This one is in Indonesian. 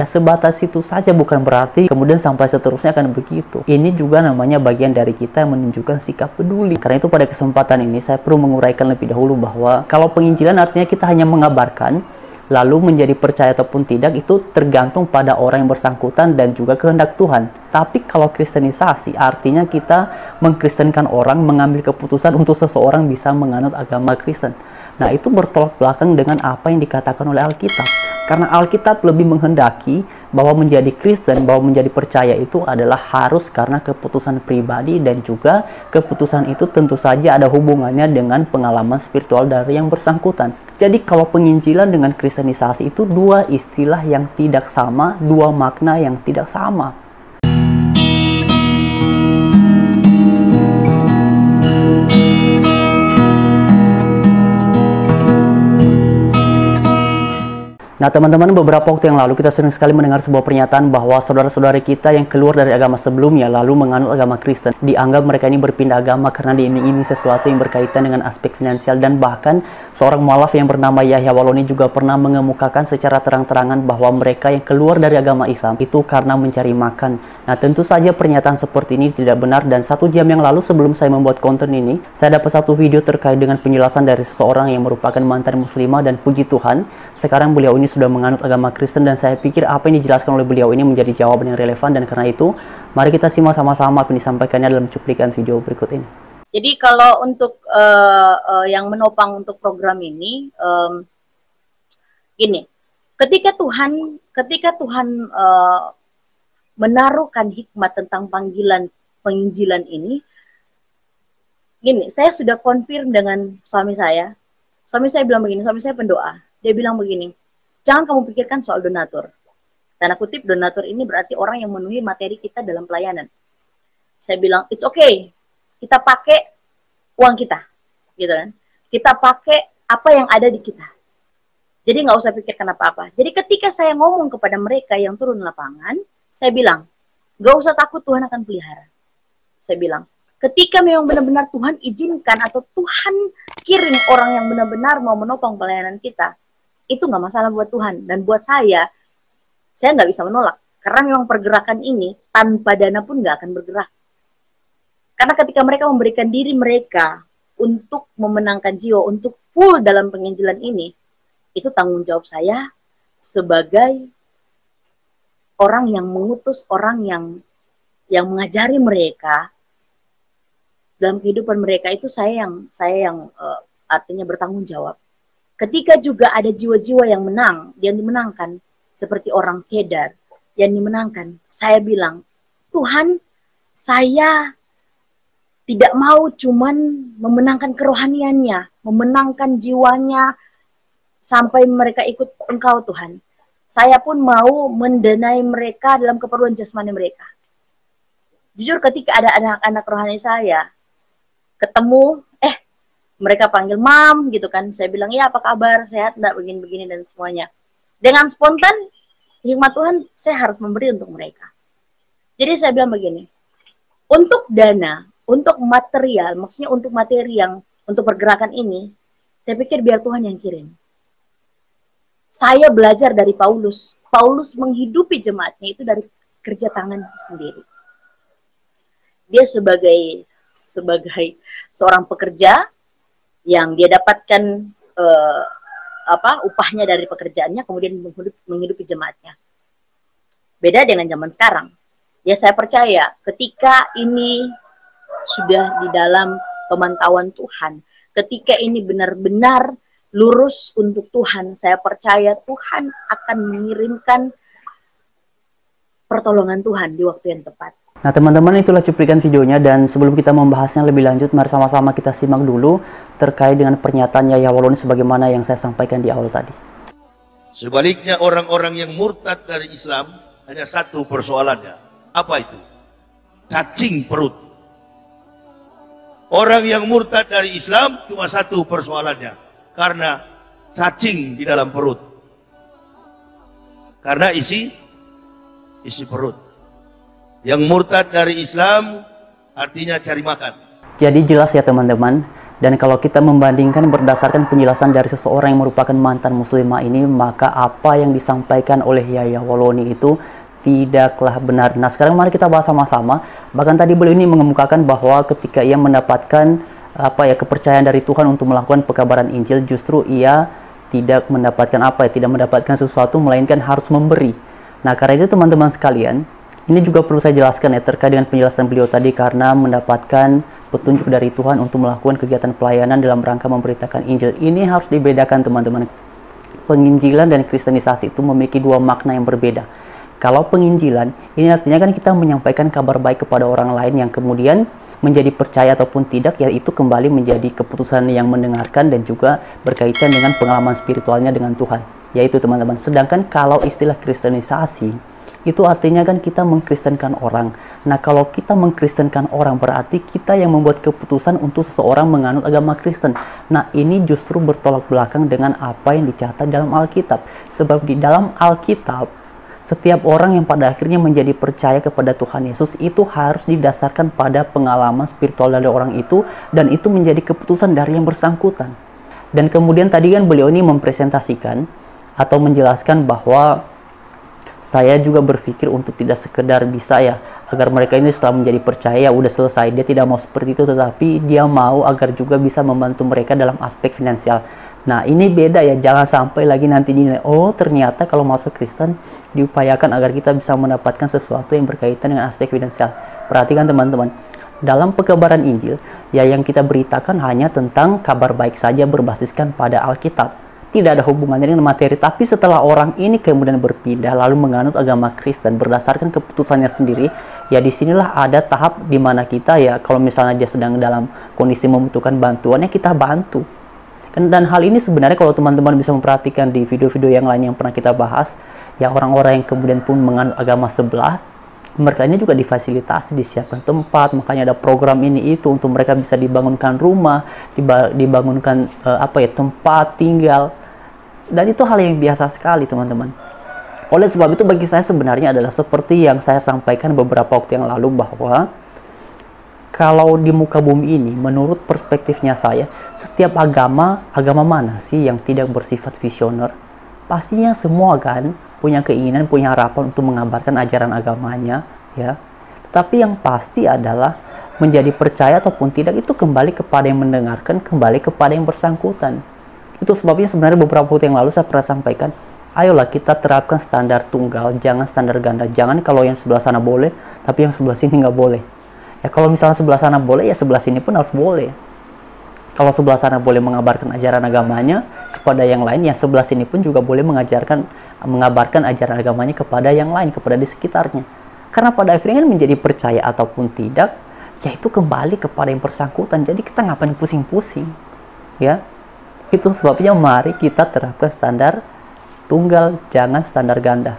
sebatas itu saja bukan berarti kemudian sampai seterusnya akan begitu. Ini juga namanya bagian dari kita yang menunjukkan sikap peduli. Karena itu pada kesempatan ini saya perlu menguraikan lebih dahulu bahwa kalau penginjilan artinya kita hanya mengabarkan, lalu menjadi percaya ataupun tidak itu tergantung pada orang yang bersangkutan dan juga kehendak Tuhan. Tapi kalau kristenisasi artinya kita mengkristenkan orang, mengambil keputusan untuk seseorang bisa menganut agama Kristen. Nah, itu bertolak belakang dengan apa yang dikatakan oleh Alkitab. Karena Alkitab lebih menghendaki bahwa menjadi Kristen, bahwa menjadi percaya itu adalah harus karena keputusan pribadi, dan juga keputusan itu tentu saja ada hubungannya dengan pengalaman spiritual dari yang bersangkutan. Jadi kalau penginjilan dengan kristenisasi itu dua istilah yang tidak sama, dua makna yang tidak sama. Nah teman-teman, beberapa waktu yang lalu kita sering sekali mendengar sebuah pernyataan bahwa saudara-saudari kita yang keluar dari agama sebelumnya lalu menganut agama Kristen, dianggap mereka ini berpindah agama karena diiming-iming sesuatu yang berkaitan dengan aspek finansial. Dan bahkan seorang mualaf yang bernama Yahya Waloni juga pernah mengemukakan secara terang-terangan bahwa mereka yang keluar dari agama Islam itu karena mencari makan. Nah tentu saja pernyataan seperti ini tidak benar, dan 1 jam yang lalu sebelum saya membuat konten ini, saya dapat satu video terkait dengan penjelasan dari seseorang yang merupakan mantan muslimah, dan puji Tuhan sekarang beliau ini sudah menganut agama Kristen. Dan saya pikir apa yang dijelaskan oleh beliau ini menjadi jawaban yang relevan, dan karena itu mari kita simak sama-sama apa yang disampaikannya dalam cuplikan video berikut ini. Jadi kalau untuk yang menopang untuk program ini, gini, ketika Tuhan menaruhkan hikmat tentang penginjilan ini, gini, saya sudah konfirm dengan suami saya. Suami saya bilang begini, suami saya pendoa. Dia bilang begini, jangan kamu pikirkan soal donatur. Tanda kutip, donatur ini berarti orang yang memenuhi materi kita dalam pelayanan. Saya bilang, it's okay. Kita pakai uang kita. Gitu kan. Kita pakai apa yang ada di kita. Jadi nggak usah pikirkan apa-apa. Jadi ketika saya ngomong kepada mereka yang turun lapangan, saya bilang, nggak usah takut, Tuhan akan pelihara. Saya bilang, ketika memang benar-benar Tuhan izinkan atau Tuhan kirim orang yang benar-benar mau menopang pelayanan kita, itu nggak masalah buat Tuhan. Dan buat saya nggak bisa menolak. Karena memang pergerakan ini tanpa dana pun nggak akan bergerak. Karena ketika mereka memberikan diri mereka untuk memenangkan jiwa, untuk full dalam penginjilan ini, itu tanggung jawab saya sebagai orang yang mengutus, orang yang mengajari mereka dalam kehidupan mereka. Itu saya yang artinya bertanggung jawab. Ketika juga ada jiwa-jiwa yang dimenangkan, seperti orang Kedar, yang dimenangkan, saya bilang, Tuhan, saya tidak mau cuman memenangkan kerohaniannya, memenangkan jiwanya, sampai mereka ikut Engkau, Tuhan. Saya pun mau mendanai mereka dalam keperluan jasmani mereka. Jujur ketika ada anak-anak rohani saya, ketemu, mereka panggil mam gitu kan, saya bilang ya apa kabar, sehat enggak, begini-begini dan semuanya. Dengan spontan hikmat Tuhan saya harus memberi untuk mereka. Jadi saya bilang begini, untuk dana, untuk material, maksudnya untuk materi yang untuk pergerakan ini, saya pikir biar Tuhan yang kirim. Saya belajar dari Paulus. Paulus menghidupi jemaatnya itu dari kerja tangan sendiri. Dia sebagai seorang pekerja yang dia dapatkan upahnya dari pekerjaannya, kemudian menghidupi jemaatnya. Beda dengan zaman sekarang. Ya saya percaya ketika ini sudah di dalam pemantauan Tuhan, ketika ini benar-benar lurus untuk Tuhan, saya percaya Tuhan akan mengirimkan pertolongan Tuhan di waktu yang tepat. Nah teman-teman, itulah cuplikan videonya, dan sebelum kita membahasnya lebih lanjut, mari sama-sama kita simak dulu terkait dengan pernyataan Yahya Waloni sebagaimana yang saya sampaikan di awal tadi. Sebaliknya orang-orang yang murtad dari Islam hanya satu persoalannya. Apa itu? Cacing perut. Orang yang murtad dari Islam cuma satu persoalannya, karena cacing di dalam perut. Karena isi perut. Yang murtad dari Islam artinya cari makan. Jadi jelas ya teman-teman, Dan kalau kita membandingkan berdasarkan penjelasan dari seseorang yang merupakan mantan muslimah ini, maka apa yang disampaikan oleh Yahya Waloni itu tidaklah benar. Nah, sekarang mari kita bahas sama-sama. Bahkan tadi beliau ini mengemukakan bahwa ketika ia mendapatkan kepercayaan dari Tuhan untuk melakukan pekabaran Injil, justru ia tidak mendapatkan tidak mendapatkan sesuatu, melainkan harus memberi. Nah, karena itu teman-teman sekalian, ini juga perlu saya jelaskan ya terkait dengan penjelasan beliau tadi, karena mendapatkan petunjuk dari Tuhan untuk melakukan kegiatan pelayanan dalam rangka memberitakan Injil. Ini harus dibedakan teman-teman. Penginjilan dan kristenisasi itu memiliki dua makna yang berbeda. Kalau penginjilan, ini artinya kan kita menyampaikan kabar baik kepada orang lain yang kemudian menjadi percaya ataupun tidak, yaitu kembali menjadi keputusan yang mendengarkan dan juga berkaitan dengan pengalaman spiritualnya dengan Tuhan. Yaitu teman-teman. Sedangkan kalau istilah kristenisasi, itu artinya kan kita mengkristenkan orang. Nah, kalau kita mengkristenkan orang berarti kita yang membuat keputusan untuk seseorang menganut agama Kristen. Nah, ini justru bertolak belakang dengan apa yang dicatat dalam Alkitab. Sebab di dalam Alkitab, setiap orang yang pada akhirnya menjadi percaya kepada Tuhan Yesus itu harus didasarkan pada pengalaman spiritual dari orang itu, dan itu menjadi keputusan dari yang bersangkutan. Dan kemudian tadi kan beliau ini mempresentasikan atau menjelaskan bahwa saya juga berpikir untuk tidak sekedar bisa agar mereka ini setelah menjadi percaya udah selesai. Dia tidak mau seperti itu, tetapi dia mau agar juga bisa membantu mereka dalam aspek finansial. Nah, ini beda ya, jangan sampai lagi nanti dinilai, oh ternyata kalau masuk Kristen diupayakan agar kita bisa mendapatkan sesuatu yang berkaitan dengan aspek finansial. Perhatikan teman-teman, dalam pekabaran Injil yang kita beritakan hanya tentang kabar baik saja berbasiskan pada Alkitab. Tidak ada hubungannya dengan materi. Tapi setelah orang ini kemudian berpindah lalu menganut agama Kristen berdasarkan keputusannya sendiri, disinilah ada tahap di mana kita kalau misalnya dia sedang dalam kondisi membutuhkan bantuannya, kita bantu. Dan hal ini sebenarnya kalau teman-teman bisa memperhatikan di video-video yang lain yang pernah kita bahas, orang-orang yang kemudian pun menganut agama sebelah, mereka ini juga difasilitasi, disiapkan tempat, makanya ada program ini itu untuk mereka bisa dibangunkan rumah, dibangunkan tempat tinggal. Dan itu hal yang biasa sekali teman-teman. Oleh sebab itu bagi saya sebenarnya adalah seperti yang saya sampaikan beberapa waktu yang lalu, bahwa kalau di muka bumi ini menurut perspektifnya saya, setiap agama mana sih yang tidak bersifat visioner? Pastinya semua kan punya keinginan, punya harapan untuk mengabarkan ajaran agamanya, Tetapi yang pasti adalah menjadi percaya ataupun tidak itu kembali kepada yang mendengarkan, kembali kepada yang bersangkutan. Itu sebabnya sebenarnya beberapa waktu yang lalu saya pernah sampaikan, ayolah kita terapkan standar tunggal, jangan standar ganda. Jangan kalau yang sebelah sana boleh, tapi yang sebelah sini nggak boleh. Kalau misalnya sebelah sana boleh, sebelah sini pun harus boleh. Kalau sebelah sana boleh mengabarkan ajaran agamanya kepada yang lain, yang sebelah sini pun juga boleh mengabarkan ajaran agamanya kepada yang lain, kepada di sekitarnya. Karena pada akhirnya menjadi percaya ataupun tidak, itu kembali kepada yang bersangkutan. Jadi kita ngapain pusing-pusing, Itu sebabnya mari kita terapkan standar tunggal, jangan standar ganda.